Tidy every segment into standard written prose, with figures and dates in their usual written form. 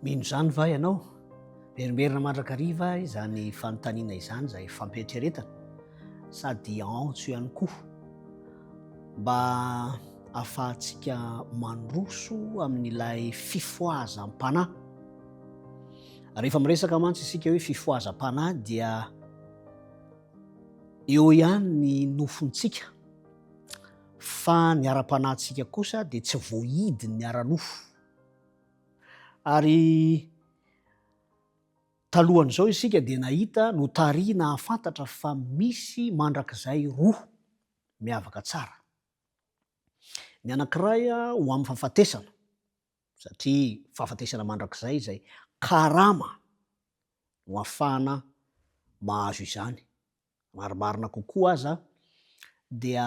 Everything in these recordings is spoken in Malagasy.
Mino izany va ianao? Verimberina mandrakariva izany fanontaniana izany izay fampietreretana sady antso ihany koa mba ahafahantsika mandroso amin'ilay fifoazam-panahy. Rehefa miresaka mantsy isika hoe fifoazam-panahy dia eo ihany ny nofontsika, fa ny ara-panahintsika kosa dia tsy voaidiny ny ara-nofo. Ary talohan'izao isika dia nahita notariana nahafantatra fa misy mandrakizay roa miavaka tsara. Ny anankiray ho amin'ny fahafatesana, satria fahafatesana mandrakizay izay karama no ahafahana mahazo izany. Marimarina kokoa aza dia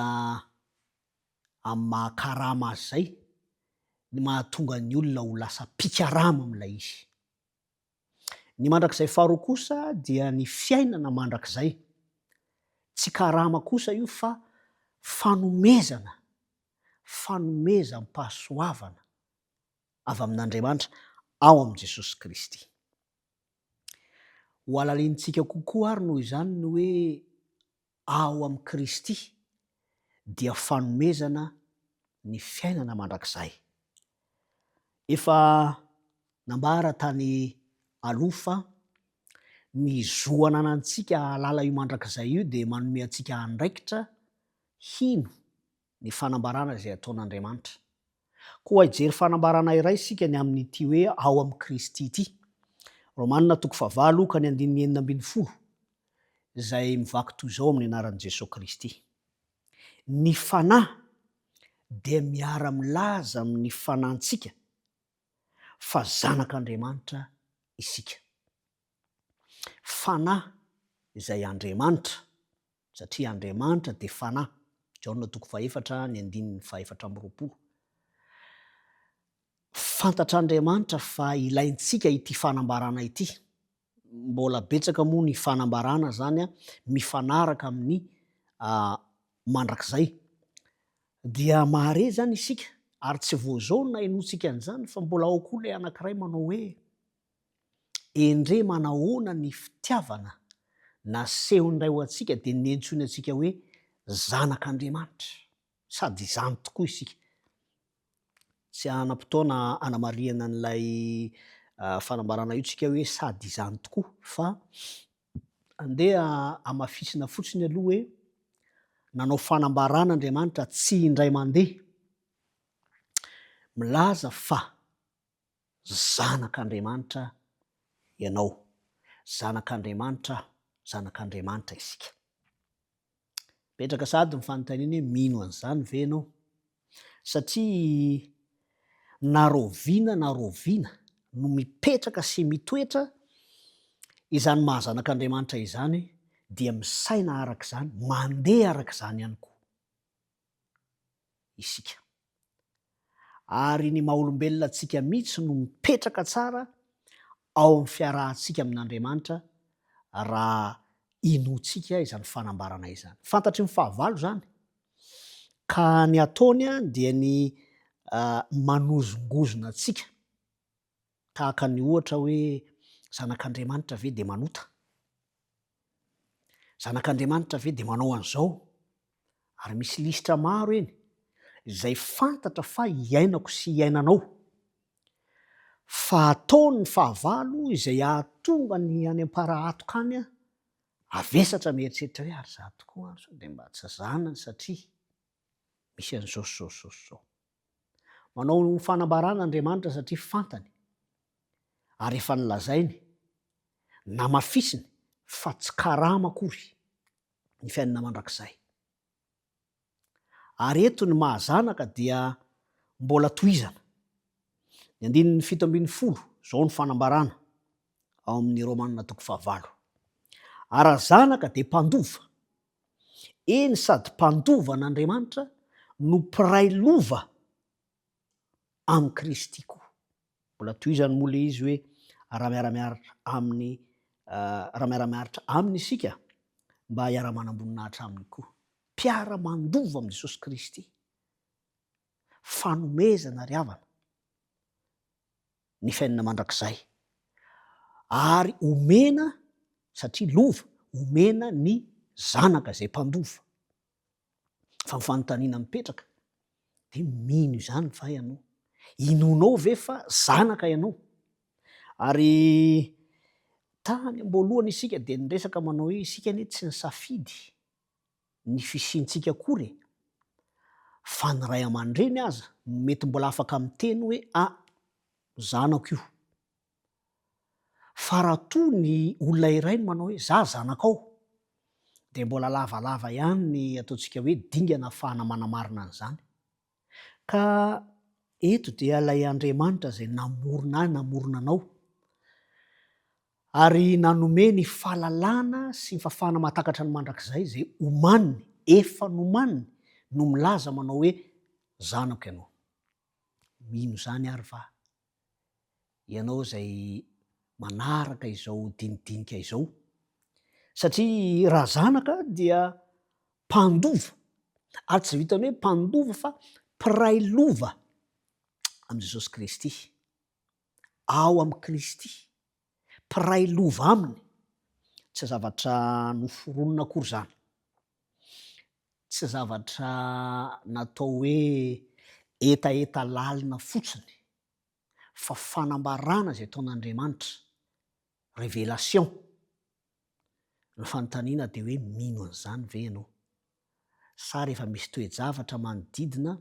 amin'ny mahakarama azy izay ny mahatonga ny olona ho lasa mpikarama amin'ilay izy. Ny mandrakizay faharoa kosa dia ny fiainana mandrakizay. Tsy karama kosa io fa fanomezam-pahasoavana avy amin'Andriamanitra ao amin'i Jesosy Kristy. Ho halalinintsika kokoa ary noho izany ny hoe ao amin'i Kristy dia fanomezana ny fiainana mandrakizay. Efa nambara tany aloha fa ny zoananantsika hahalala io mandrakizay io dia manome antsika andraikitra hino ny fanambarana izay ataon'Andriamanitra. Koa hijery fanambarana iray isika ny amin'ity hoe ao amin'i Kristy ity. Romanina 9:9-10 izay mivaky toy izao amin'ny anaran'i Jesosy Kristy. Ny fanahy dia miara-milaza amin'ny fanahintsika fa zanak'Andriamanitra isika. Fanahy izay Andriamanitra, satria Andriamanitra dia fanahy. Jaona 4:4-7. Fantatr'Andriamanitra fa ilaintsika ity fanambarana ity. Mbola betsaka moa ny fanambarana zany mifanaraka amin'ny mandrakizay. Dia mahare zany isika ary tsy voazaona hainoantsika an'izany fa mbola ao koa ilay anankiray manao hoe endre manahoana ny fitiavana nasehon'iray ho antsika dia nientsoina antsika hoe zanak'Andriamanitra, sady izany tokoa isika. Tsy hanam-potoana hanamariana an'ilay fanambarana io tsika hoe sady izany tokoa, fa andeha hamafisina fotsiny aloha hoe nanao fanambarana Andriamanitra tsy indray mandeha, milaza fa zanak'Andriamanitra ianao, zanak'Andriamanitra isika. Petraka sady mifanontaniana hoe mino an'izany ve ianao? Satria na roviana no mipetraka sy mitoetra izany mahazanak'Andriamanitra izany dia misaina arak'izany, mandeha arak'izany ihany koa isika. Ary ny maha-olombelona antsika mihitsy no mipetraka tsara ao amin'ny fiarahantsika amin'Andriamanitra raha inoantsika izany fanambarana izany. Fantatry ny fahavalo zany, ka ny ataony dia ny manozongozona antsika, tahaka ny ohatra hoe zanak'Andriamanitra ve dia manota? Zanak'Andriamanitra ve dia manao an'izao? Ary misy lisitra maro eny izay fantatra fa iainako sy iainanao. Fa ataony ny fahavalo izay ahatonga ny any am-parahatoko any avesatra mieritreritra hoe ary za tokoa sao dia mba tsy zanany satria misy an'izao. Manao fanambarana Andriamanitra satria fantany ary efa nilazainy namafisiny fa tsy karama akory ny fiainana mandrakizay. Ary eto ny mahazanaka dia mbola tohizana. Ny 7:10 izao ny fanambarana ao amin'ny Romanina 5:9. Ary zanaka dia mpandova. Eny sady mpandova an'Andriamanitra no mpiray lova amin'ny Kristy koa. Mbola tohizany moa ilay izy hoe raha miara-miaritra aminy isika mba hiara-manam-boninahitra aminy koa. Mpiara-mandova amin'i Jesosy Kristy. Fanomezana ry havana. ny fiainana mandrakizay, ary omena satria lova omena ny zanaka zay mpandova fa mifanontaniana mipetraka de mino izany va ianao, inonao ve fa zanaka ianao. Ary tany am-boalohany isika de niresaka manao hoe isika anie tsy nisafidy ny fisiantsika akory fa ny ray aman-dreny aza mety mbola afaka miteny hoe zanako io, fa raha toa ny olona iray no manao hoe za zanakao de mbola lavalava ihany ny ataontsika hoe dingana ahafahana manamarina an'izany. Ka eto dia ilay Andriamanitra zay namorona ahy namorona anao ary nanome ny fahalalana sy ny fahafahana mahatakatra ny mandrakizay zay omaniny efa nomaniny no milaza manao hoe zanako ianao. Mino zany ary va ianao zay manaraka izao dinidinika izao, satria raha zanaka dia mpandova ary tsy vitany hoe mpandova fa mpiray lova am' Jesosy Kristy, ao am' Kristy, mpiray lova aminy, tsy zavatra noforonina akory zany, tsy zavatra natao hoe etaeta lalina fotsiny fa fanambarana zay ataon'Andriamanitra, révélation. Ny fanontaniana de hoe mino an'izany ve ianao, sa rehefa misy toe-javatra manodidina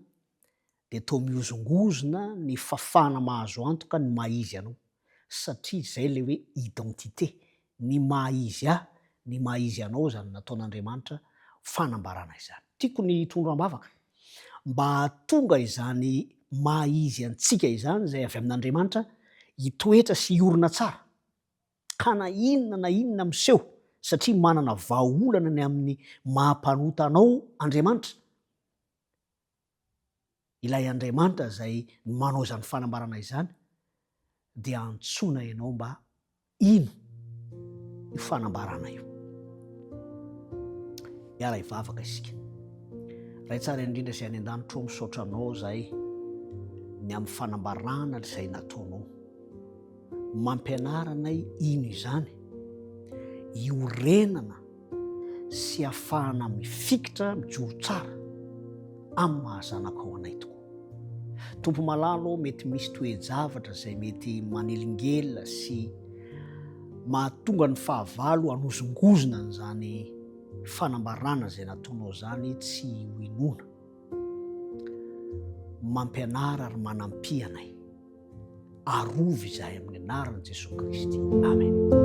de toa miozongozona ny fafana mahazo antoka ny maha-izy anao, satria zay le hoe identité, ny maha-izy ahy, ny maha-izy anao zany nataon'Andriamanitra fanambarana izany. Tiako ny trondro am-bavaka mba hahatonga izany maha-izy antsika izany zay avy amin'Andriamanitra hitoetra sy hiorina tsara, ka na inona miseho satria manana vahaolana ny amin'ny mahampanota anao Andriamanitra. Ilay Andriamanitra zay manao izany fanambarana izany dia antsoina ianao mba ino io fanambarana io. Miala hivavaka isika. Ray tsara indrindra zay any an-danitro ao misaotra anao zahay ny amin'ny fanambarana izay nataonao, mampianaranay ino izany, iorenana sy ahafahana mifikitra mijoro tsara amin'ny mahazanaka ao anay tokoa. Tompo malalo mety misy toe-javatra zay mety manelingelina sy mahatonga ny fahavalo hanozongozona an'izany fanambarana zay nataonao zany tsy ho inona. Mampianara ary manampy anay. Arovy izahay amin'ny anaran'i Jesosy Kristy. Amen.